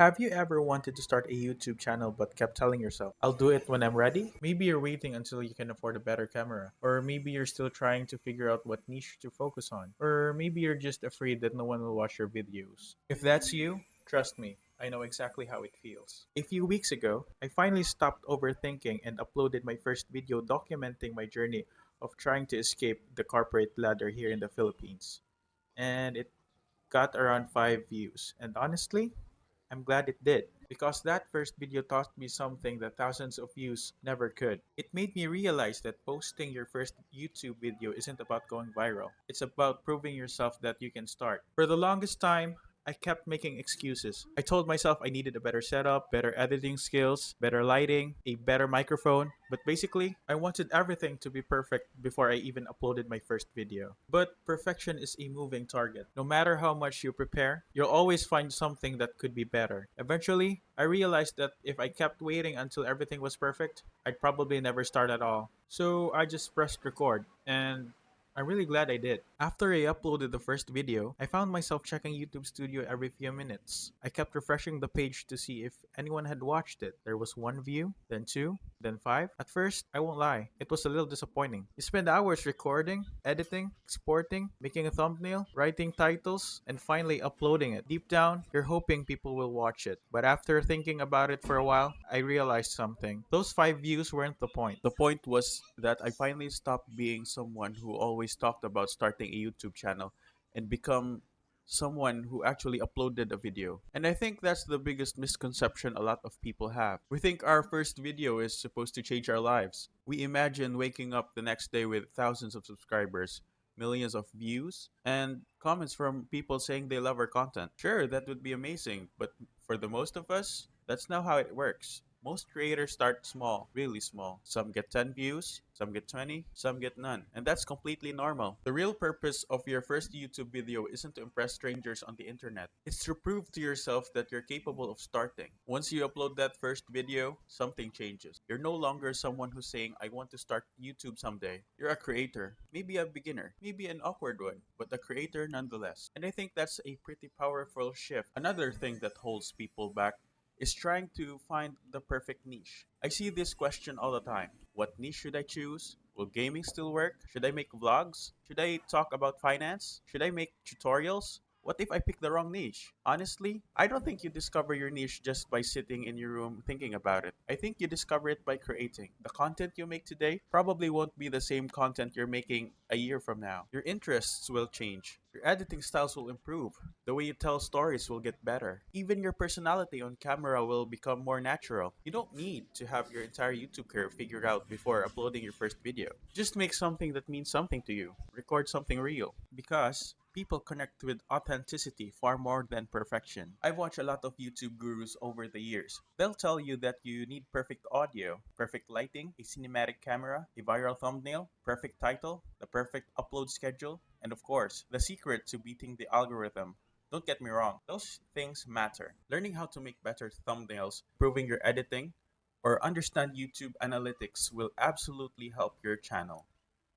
Have you ever wanted to start a YouTube channel but kept telling yourself, I'll do it when I'm ready? Maybe you're waiting until you can afford a better camera. Or maybe you're still trying to figure out what niche to focus on. Or maybe you're just afraid that no one will watch your videos. If that's you, trust me, I know exactly how it feels. A few weeks ago, I finally stopped overthinking and uploaded my first video documenting my journey of trying to escape the corporate ladder here in the Philippines. And it got around 5 views. And honestly, I'm glad it did, because that first video taught me something that thousands of views never could. It made me realize that posting your first YouTube video isn't about going viral. It's about proving yourself that you can start. For the longest time, I kept making excuses. I told myself I needed a better setup, better editing skills, better lighting, a better microphone, but basically, I wanted everything to be perfect before I even uploaded my first video. But perfection is a moving target. No matter how much you prepare, you'll always find something that could be better. Eventually, I realized that if I kept waiting until everything was perfect, I'd probably never start at all. So I just pressed record, and I'm really glad I did. After I uploaded the first video, I found myself checking YouTube Studio every few minutes. I kept refreshing the page to see if anyone had watched it. There was one view, then two, then five. At first, I won't lie, it was a little disappointing. You spend hours recording, editing, exporting, making a thumbnail, writing titles, and finally uploading it. Deep down, you're hoping people will watch it. But after thinking about it for a while, I realized something. Those 5 views weren't the point. The point was that I finally stopped being someone who always talked about starting a YouTube channel and become someone who actually uploaded a video. And I think that's the biggest misconception a lot of people have. We think our first video is supposed to change our lives. We imagine waking up the next day with thousands of subscribers, millions of views, and comments from people saying they love our content. Sure, that would be amazing, but for the most of us, that's not how it works. Most creators start small, really small. Some get 10 views, some get 20, some get none. And that's completely normal. The real purpose of your first YouTube video isn't to impress strangers on the internet. It's to prove to yourself that you're capable of starting. Once you upload that first video, something changes. You're no longer someone who's saying, I want to start YouTube someday. You're a creator. Maybe a beginner. Maybe an awkward one, but a creator nonetheless. And I think that's a pretty powerful shift. Another thing that holds people back is trying to find the perfect niche. I see this question all the time. What niche should I choose? Will gaming still work? Should I make vlogs? Should I talk about finance? Should I make tutorials? What if I pick the wrong niche? Honestly, I don't think you discover your niche just by sitting in your room thinking about it. I think you discover it by creating. The content you make today probably won't be the same content you're making a year from now. Your interests will change. Your editing styles will improve. The way you tell stories will get better. Even your personality on camera will become more natural. You don't need to have your entire YouTube career figured out before uploading your first video. Just make something that means something to you. Record something real. Because people connect with authenticity far more than perfection. I've watched a lot of YouTube gurus over the years. They'll tell you that you need perfect audio, perfect lighting, a cinematic camera, a viral thumbnail, perfect title, the perfect upload schedule, and of course, the secret to beating the algorithm. Don't get me wrong, those things matter. Learning how to make better thumbnails, improving your editing, or understand YouTube analytics will absolutely help your channel.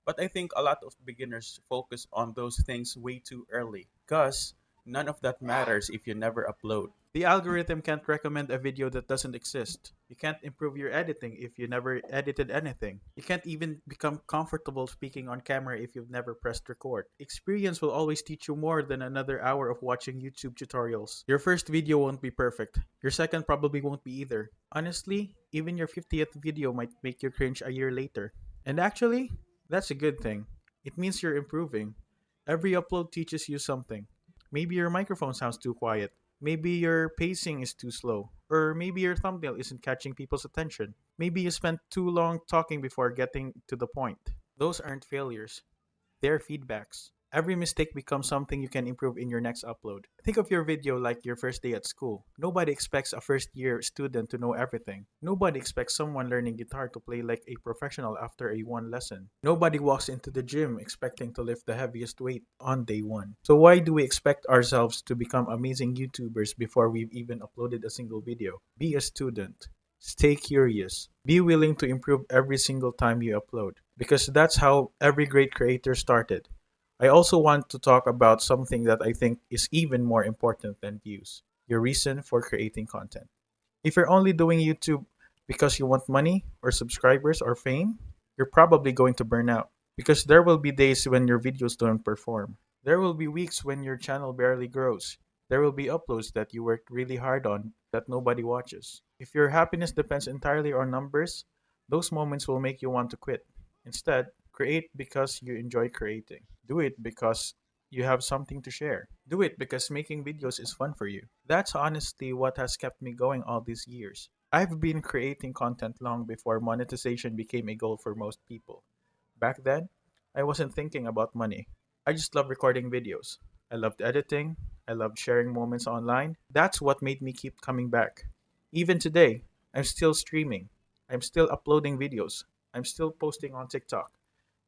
But I think a lot of beginners focus on those things way too early, because none of that matters if you never upload. The algorithm can't recommend a video that doesn't exist. You can't improve your editing if you never edited anything. You can't even become comfortable speaking on camera if you've never pressed record. Experience will always teach you more than another hour of watching YouTube tutorials. Your first video won't be perfect. Your second probably won't be either. Honestly, even your 50th video might make you cringe a year later. And actually, that's a good thing. It means you're improving. Every upload teaches you something. Maybe your microphone sounds too quiet. Maybe your pacing is too slow. Or maybe your thumbnail isn't catching people's attention. Maybe you spent too long talking before getting to the point. Those aren't failures. Their feedbacks. Every mistake becomes something you can improve in your next upload. Think of your video like your first day at school. Nobody expects a first year student to know everything. Nobody expects someone learning guitar to play like a professional after a one lesson. Nobody walks into the gym expecting to lift the heaviest weight on day one. So why do we expect ourselves to become amazing YouTubers before we've even uploaded a single video? Be a student. Stay curious. Be willing to improve every single time you upload, because that's how every great creator started. I also want to talk about something that I think is even more important than views: your reason for creating content. If you're only doing YouTube because you want money or subscribers or fame, you're probably going to burn out because there will be days when your videos don't perform. There will be weeks when your channel barely grows. There will be uploads that you worked really hard on that nobody watches. If your happiness depends entirely on numbers, those moments will make you want to quit. Instead, create because you enjoy creating. Do it because you have something to share. Do it because making videos is fun for you. That's honestly what has kept me going all these years. I've been creating content long before monetization became a goal for most people. Back then, I wasn't thinking about money. I just loved recording videos. I loved editing. I loved sharing moments online. That's what made me keep coming back. Even today, I'm still streaming. I'm still uploading videos. I'm still posting on TikTok.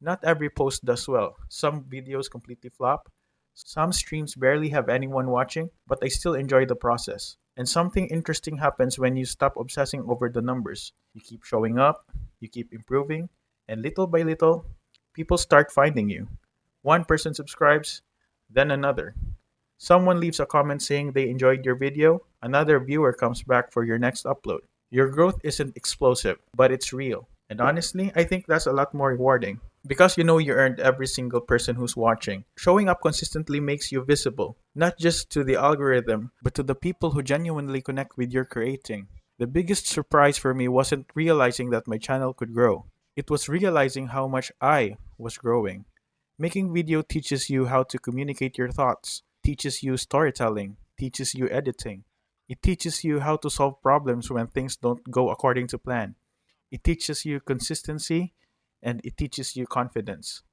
Not every post does well. Some videos completely flop. Some streams barely have anyone watching, but I still enjoy the process. And something interesting happens when you stop obsessing over the numbers. You keep showing up, you keep improving, and little by little, people start finding you. One person subscribes, then another. Someone leaves a comment saying they enjoyed your video, another viewer comes back for your next upload. Your growth isn't explosive, but it's real. And honestly, I think that's a lot more rewarding. Because you know you earned every single person who's watching. Showing up consistently makes you visible, not just to the algorithm, but to the people who genuinely connect with your creating. The biggest surprise for me wasn't realizing that my channel could grow. It was realizing how much I was growing. Making video teaches you how to communicate your thoughts, teaches you storytelling, teaches you editing. It teaches you how to solve problems when things don't go according to plan. It teaches you consistency and it teaches you confidence.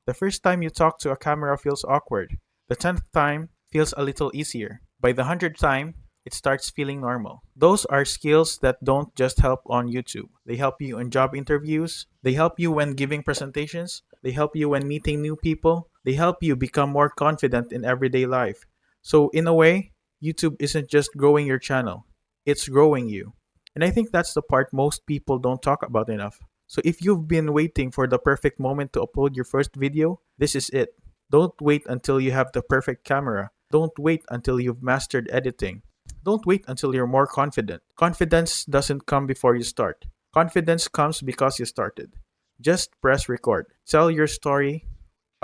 The first time you talk to a camera feels awkward. The 10th time feels a little easier. By the 100th time, it starts feeling normal. Those are skills that don't just help on YouTube. They help you in job interviews, they help you when giving presentations, they help you when meeting new people, they help you become more confident in everyday life. So, in a way, YouTube isn't just growing your channel, it's growing you. And I think that's the part most people don't talk about enough. So if you've been waiting for the perfect moment to upload your first video, this is it. Don't wait until you have the perfect camera. Don't wait until you've mastered editing. Don't wait until you're more confident. Confidence doesn't come before you start. Confidence comes because you started. Just press record. Tell your story.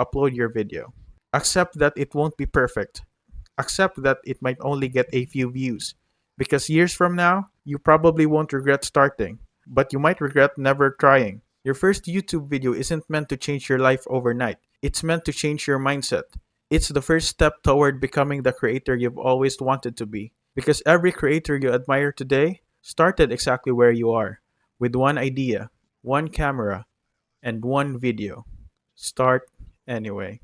Upload your video. Accept that it won't be perfect. Accept that it might only get a few views. Because years from now, you probably won't regret starting, but you might regret never trying. Your first YouTube video isn't meant to change your life overnight, it's meant to change your mindset. It's the first step toward becoming the creator you've always wanted to be. Because every creator you admire today started exactly where you are, with one idea, one camera, and one video. Start anyway.